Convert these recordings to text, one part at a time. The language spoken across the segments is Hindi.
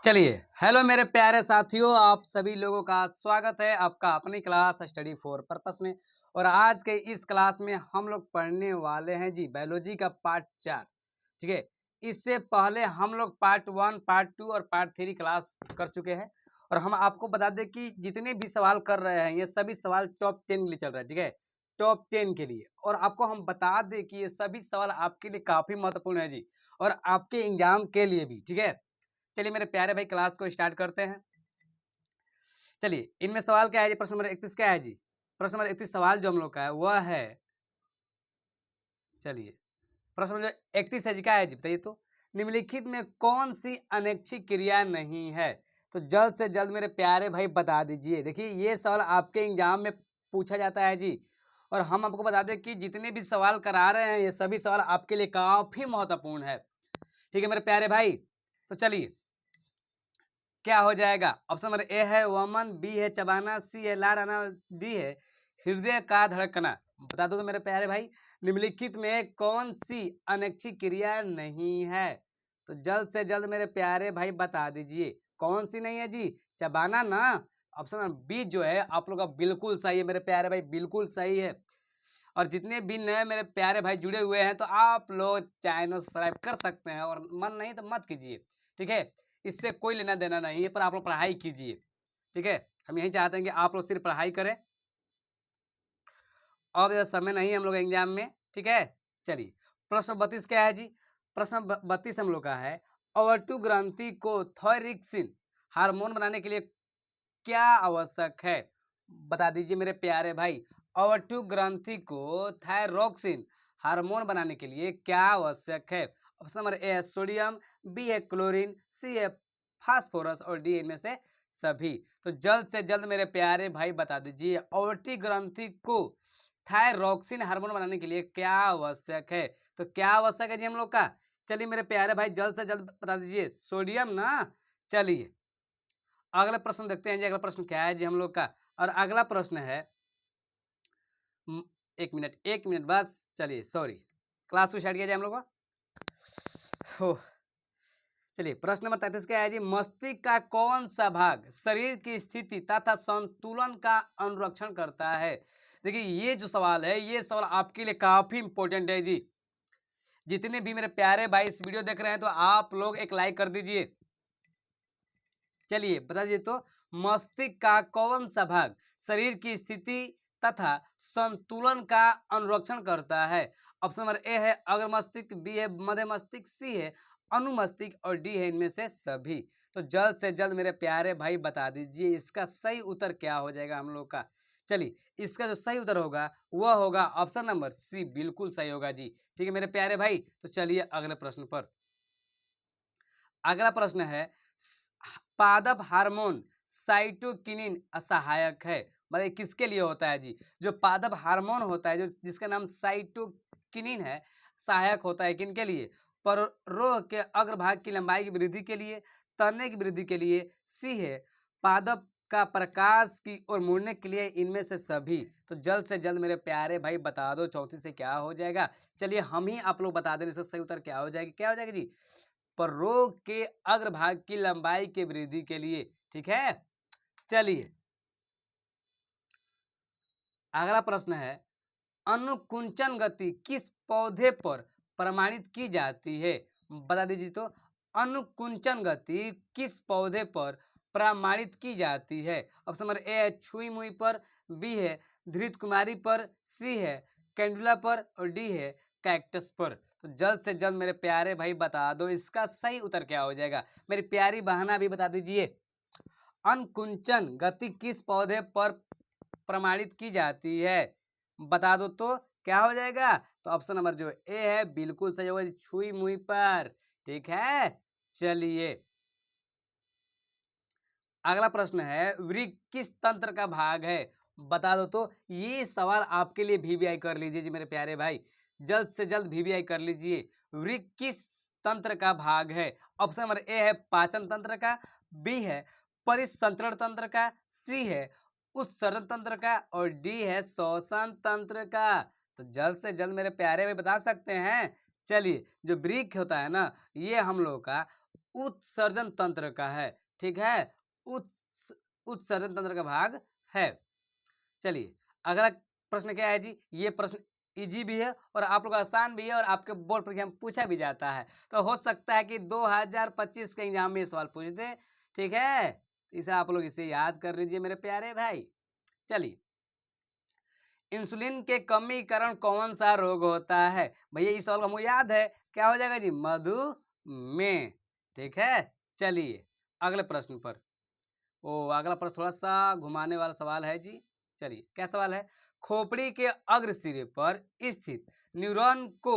चलिए, हेलो मेरे प्यारे साथियों, आप सभी लोगों का स्वागत है आपका अपनी क्लास स्टडी फॉर पर्पस में। और आज के इस क्लास में हम लोग पढ़ने वाले हैं जी बायोलॉजी का पार्ट 4। ठीक है, इससे पहले हम लोग पार्ट 1, पार्ट 2 और पार्ट 3 क्लास कर चुके हैं। और हम आपको बता दें कि जितने भी सवाल कर रहे हैं ये सभी सवाल टॉप 10 के लिए चल रहा है। ठीक है, टॉप 10 के लिए। और आपको हम बता दें कि ये सभी सवाल आपके लिए काफ़ी महत्वपूर्ण है जी, और आपके एग्जाम के लिए भी। ठीक है, चलिए मेरे प्यारे भाई क्लास को स्टार्ट करते हैं। चलिए, इनमें सवाल क्या है जी? प्रश्न नंबर 31 क्या है जी? प्रश्न नंबर 31 सवाल जो हम लोग का है वह है, चलिए प्रश्न नंबर 31 है जी, क्या है जी बताइए तो। निम्नलिखित में कौन सी अनैच्छिक क्रिया नहीं है? तो जल्द से जल्द मेरे प्यारे भाई बता दीजिए। देखिए, ये सवाल आपके एग्जाम में पूछा जाता है जी। और हम आपको बता दें कि जितने भी सवाल करा रहे हैं ये सभी सवाल आपके लिए काफी महत्वपूर्ण है। ठीक है मेरे प्यारे भाई, तो चलिए क्या हो जाएगा? ऑप्शन नंबर ए है वमन, बी है चबाना, सी है लार, डी है हृदय का धड़कना। बता दो तो मेरे प्यारे भाई, निम्नलिखित में कौन सी अनैच्छिक क्रिया नहीं है? तो जल्द से जल्द मेरे प्यारे भाई बता दीजिए कौन सी नहीं है जी? चबाना ना। ऑप्शन नंबर बी जो है आप लोग का बिल्कुल सही है मेरे प्यारे भाई, बिल्कुल सही है। और जितने भी नए मेरे प्यारे भाई जुड़े हुए हैं तो आप लोग चैनल सब्सक्राइब कर सकते हैं, और मन नहीं तो मत कीजिए। ठीक है, इससे कोई लेना देना नहीं है, पर आप लोग पढ़ाई कीजिए। ठीक है, हम यही चाहते हैं कि आप लोग सिर्फ पढ़ाई करें। अब ज़्यादा समय नहीं है हम लोग एग्जाम में। ठीक है, चलिए प्रश्न 32 क्या है जी? प्रश्न 32 हम लोग का है, अवर्टू ग्रंथि को थायरोक्सिन हार्मोन बनाने के लिए क्या आवश्यक है? बता दीजिए मेरे प्यारे भाई, अवर्टू ग्रंथि को थायरोक्सिन हार्मोन बनाने के लिए क्या आवश्यक है? ऑप्शन नंबर ए है सोडियम, बी है क्लोरीन, सी है फास्फोरस और डी इनमें से सभी। तो जल्द से जल्द मेरे प्यारे भाई बता दीजिए अवर्टी ग्रंथि को थायरोक्सिन हार्मोन बनाने के लिए क्या आवश्यक है? तो क्या आवश्यक है जी हम लोग का? चलिए मेरे प्यारे भाई जल्द से जल्द बता दीजिए, सोडियम ना। चलिए अगला प्रश्न देखते हैं जी। अगला प्रश्न क्या है जी हम लोग का? और अगला प्रश्न है, एक मिनट एक मिनट बस, चलिए सॉरी, क्लास को स्टार्ट किया जाए हम लोग का। चलिए प्रश्न नंबर 33 क्या है जी? मस्तिष्क का कौन सा भाग शरीर की स्थिति तथा संतुलन का अनुरक्षण करता है? देखिए ये जो सवाल है ये सवाल आपके लिए काफी इंपॉर्टेंट है जी। जितने भी मेरे प्यारे भाई इस वीडियो देख रहे हैं तो आप लोग एक लाइक कर दीजिए। चलिए बता दीजिए तो, मस्तिष्क का कौन सा भाग शरीर की स्थिति तथा संतुलन का अनुरक्षण करता है? ऑप्शन नंबर ए है अग्र मस्तिष्क, बी है मध्य मस्तिष्क, सी है अनुमस्तिष्क और डी है इनमें से सभी। तो जल्द से जल्द मेरे प्यारे भाई बता दीजिए इसका सही उत्तर क्या हो जाएगा हम लोग का। चलिए इसका जो सही उत्तर होगा वह होगा ऑप्शन नंबर सी, बिल्कुल सही होगा जी। ठीक है मेरे प्यारे भाई, तो चलिए अगले प्रश्न पर। अगला प्रश्न है, पादप हार्मोन साइटोकिनिन असहायक है, मतलब किसके लिए होता है जी? जो पादप हार्मोन होता है जो जिसका नाम साइटोकिनिन है, सहायक होता है किनके लिए? पररोह के अग्रभाग की लंबाई की वृद्धि के लिए, तने की वृद्धि के लिए, सी है पादप का प्रकाश की ओर मुड़ने के लिए, इनमें से सभी। तो जल्द से जल्द मेरे प्यारे भाई बता दो 34 से क्या हो जाएगा? चलिए हम ही आप लोग बता दें इसका सही उत्तर क्या हो जाएगी, क्या हो जाएगी जी? प्ररोग के अग्रभाग की लंबाई की वृद्धि के लिए। ठीक है, चलिए अगला प्रश्न है, अनुकुंचन गति किस पौधे पर प्रमाणित की जाती है? बता दीजिए तो, अनुकुंचन गति किस पौधे पर प्रमाणित की जाती है? ऑप्शन नंबर ए है छुई मुई पर, बी है धृत कुमारी पर, सी है कैंडुला पर और डी है कैक्टस पर। तो जल्द से जल्द मेरे प्यारे भाई बता दो इसका सही उत्तर क्या हो जाएगा। मेरी प्यारी बहना भी बता दीजिए, अनुकुंचन गति किस पौधे पर प्रमाणित की जाती है? बता दो तो क्या हो जाएगा? तो ऑप्शन नंबर जो ए है बिल्कुल सही होगा, छुई मुई पर। ठीक है, चलिए अगला प्रश्न है, वृक्क किस तंत्र का भाग है? बता दो तो। ये सवाल आपके लिए वीवीआई कर लीजिए जी मेरे प्यारे भाई, जल्द से जल्द वीवीआई कर लीजिए। वृक्क किस तंत्र का भाग है? ऑप्शन नंबर ए है पाचन तंत्र का, बी है परिसंचरण तंत्र का, सी है उत्सर्जन तंत्र का और डी है श्वसन तंत्र का। तो जल्द से जल्द मेरे प्यारे भाई बता सकते हैं। चलिए जो वृक्क होता है ना, ये हम लोग का उत्सर्जन तंत्र का है, ठीक है, उत्सर्जन तंत्र का भाग है। चलिए अगला प्रश्न क्या है जी, ये प्रश्न इजी भी है और आप लोग आसान भी है और आपके बोर्ड परीक्षा में पूछा भी जाता है, तो हो सकता है कि 2025 के एग्जाम में ये सवाल पूछ दे, ठीक है। इसे आप लोग इसे याद कर लीजिए मेरे प्यारे भाई। चलिए, इंसुलिन के कमी के कारण कौन सा रोग होता है? भैया इस सवाल का मुझे याद है, क्या हो जाएगा जी, मधुमेह, ठीक है। चलिए अगले प्रश्न पर। अगला प्रश्न थोड़ा सा घुमाने वाला सवाल है जी। चलिए क्या सवाल है, खोपड़ी के अग्र सिरे पर स्थित न्यूरॉन को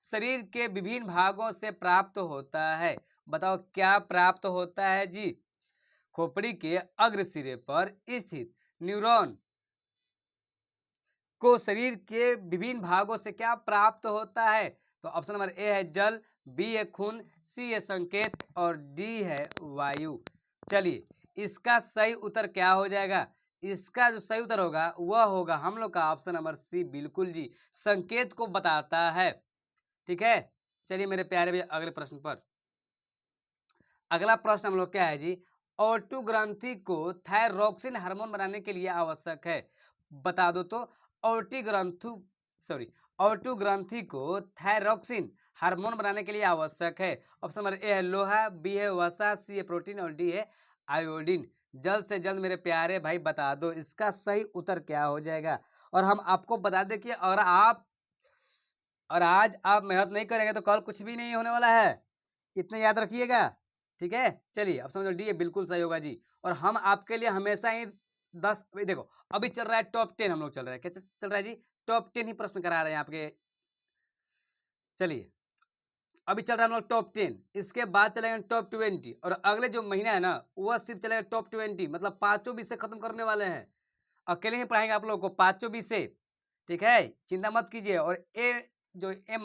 शरीर के विभिन्न भागों से प्राप्त होता है, बताओ क्या प्राप्त होता है जी? खोपड़ी के अग्र सिरे पर स्थित न्यूरॉन को शरीर के विभिन्न भागों से क्या प्राप्त होता है? तो ऑप्शन नंबर ए है जल, बी है खून, सी है संकेत और डी है वायु। चलिए इसका सही उत्तर क्या हो जाएगा? इसका जो सही उत्तर होगा वह होगा हम लोग का ऑप्शन नंबर सी, बिल्कुल जी, संकेत को बताता है, ठीक है। चलिए मेरे प्यारे भैया अगले प्रश्न पर। अगला प्रश्न हम लोग क्या है जी, ओटू ग्रंथि को थायरोक्सिन हार्मोन बनाने के लिए आवश्यक है, बता दो तो। ओटू ग्रंथि को थायरोक्सिन हार्मोन बनाने के लिए आवश्यक है। ऑप्शन नंबर ए है लोहा, बी है वसा, सी है प्रोटीन और डी है आयोडीन। जल्द से जल्द मेरे प्यारे भाई बता दो इसका सही उत्तर क्या हो जाएगा। और हम आपको बता दें कि और आज आप मेहनत नहीं करेंगे तो कल कुछ भी नहीं होने वाला है, इतना याद रखिएगा, ठीक है। चलिए अब समझो डी ये बिल्कुल सही होगा जी। और हम आपके लिए हमेशा ही 10 देखो अभी चल रहा है टॉप 10, हम लोग चल रहे हैं, क्या चल रहा है जी, टॉप 10 ही प्रश्न करा रहे हैं आपके। चलिए अभी चल रहा है हम लोग टॉप 10, इसके बाद चलेंगे टॉप 20 और अगले जो महीना है ना वह सिर्फ चलेगा टॉप 20, मतलब पांचों विषय खत्म करने वाले हैं, अकेले ही पढ़ाएंगे आप लोगों को पांचों विषय, ठीक है, चिंता मत कीजिए। और ये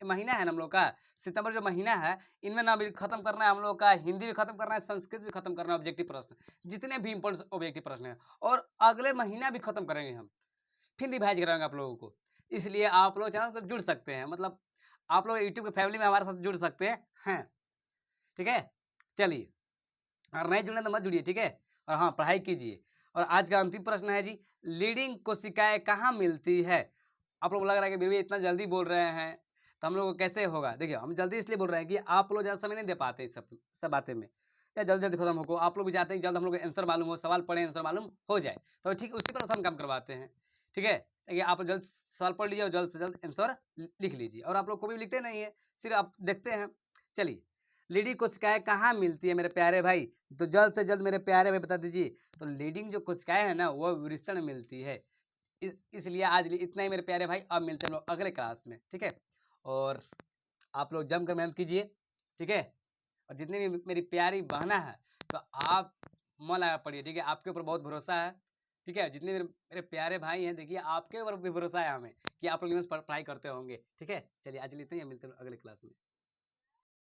महीना है ना हम लोग का, सितंबर जो महीना है, इनमें ना भी खत्म करना है हम लोग का, हिंदी भी खत्म करना है, संस्कृत भी खत्म करना है, ऑब्जेक्टिव प्रश्न जितने भी इंपॉर्टेंट ऑब्जेक्टिव प्रश्न है, और अगले महीना भी खत्म करेंगे हम, फिर रिवाइज कराएंगे आप लोगों को। इसलिए आप लोग चैनल को जुड़ सकते हैं, मतलब आप लोग यूट्यूब की फैमिली में हमारे साथ जुड़ सकते हैं, ठीक है। चलिए और नहीं जुड़ना तो मत जुड़िए, ठीक है, और हाँ पढ़ाई कीजिए। और आज का अंतिम प्रश्न है जी, लीडिंग कोशिकाएं कहाँ मिलती है? आप लोग लग रहा है कि भैया इतना जल्दी बोल रहे हैं तो हम लोग को कैसे होगा। देखिए हम जल्दी इसलिए बोल रहे हैं कि आप लोग ज़्यादा समय नहीं दे पाते इस सब बातें में, या जल्दी जल्दी खत्म हो, आप लोग भी चाहते हैं जल्द हम लोग को आंसर मालूम हो, सवाल पढ़े आंसर मालूम हो जाए, तो ठीक उसी पर हम काम करवाते हैं, ठीक है। देखिए आप जल्द सवाल पढ़ लीजिए और जल्द से जल्द आंसर लिख लीजिए, और आप लोग को भी लिखते नहीं है, सिर्फ आप देखते हैं। चलिए लीडिंग कोशिकाएं कहाँ मिलती है मेरे प्यारे भाई, तो जल्द से जल्द मेरे प्यारे भाई बता दीजिए। तो लीडिंग जो कोशिकाएं है ना वो वृषण मिलती है। इसलिए आज इतना ही मेरे प्यारे भाई, अब मिलते हैं लोग अगले क्लास में, ठीक है। और आप लोग जमकर मेहनत कीजिए, ठीक है। और जितनी भी मेरी प्यारी बहना है तो आप मन लगा पढ़िए, ठीक है, आपके ऊपर बहुत भरोसा है, ठीक है। जितने मेरे प्यारे भाई हैं देखिए आपके ऊपर भी भरोसा है हमें कि आप लोग पढ़ाई करते होंगे, ठीक है। चलिए आज इतना ही, मिलते हैं अगले क्लास में।